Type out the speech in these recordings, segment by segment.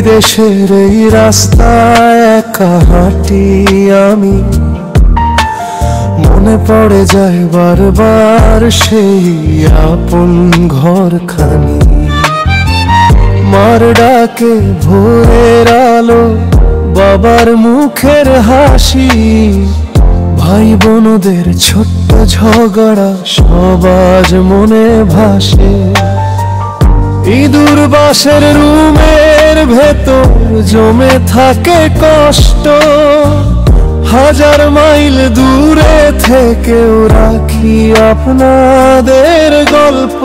দেশের এই রাস্তায় একা হাঁটি আমি, মনে পড়ে যায় বারবার সেই আপন ঘরখানি। মার ডাকে ভোরের আলো, বাবার মুখের হাসি, ভাই বোনদের ছোট্ট ঝগড়া সব আজ মনে ভাসে। ইঁদুর বাসের রুমের ভেতর জমে থাকে কষ্ট, হাজার মাইল দূরে থেকেও রাখি আপনাদের গল্প।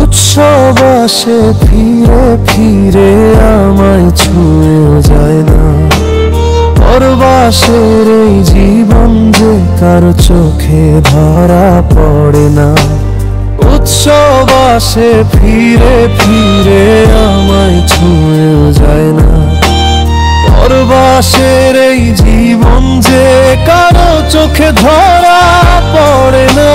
উৎসব আসে ফিরে ফিরে আমায় ছুঁয়ে যায় না, পরবাসের এই জীবন যে কারো চোখে ধরা পড়ে না। উৎসব আসে ফিরে ফিরে আমায় ছুঁয়ে যায় না, পরবাসের এই জীবন যে কারো চোখে ধরা পড়ে না।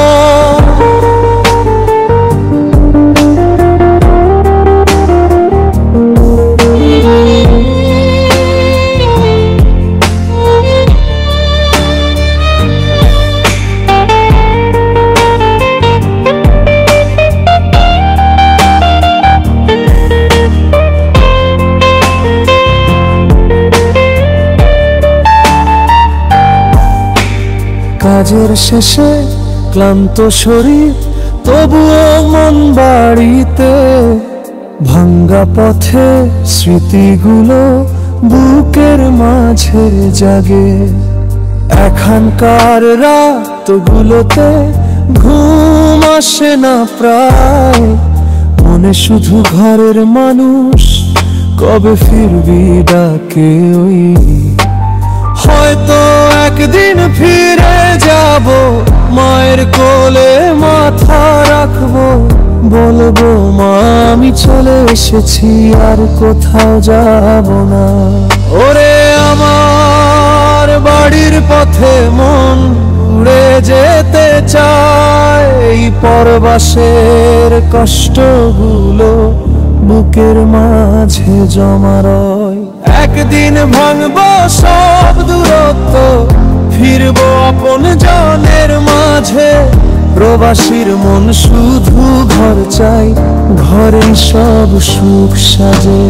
কাজের শেষে ক্লান্ত শরীর, তবুও মন বাড়িতে, ভাঙ্গা পথে স্মৃতিগুলো বুকের মাঝে জাগে। এখানকার রাতগুলোতে ঘুম আসে না প্রায়, মনে শুধু ঘরের মানুষ কবে ফিরবি ডাকে ওই। হয়তো একদিন ফিরে যাব, মায়ের কোলে মাথা রাখবো, বলবো মা আমি চলে এসেছি আর কোথাও যাব না। ওরে আমার বাড়ির পথে মন উড়ে যেতে চায়, এই পরবাসের কষ্টগুলো বুকের মাঝে জমা রয়। একদিন ভাঙবো সব দূরত্ব, ফিরবো আপন জনের মাঝে। প্রবাসীর মন শুধু ঘর চাই, ঘরে সব সুখ সাজে।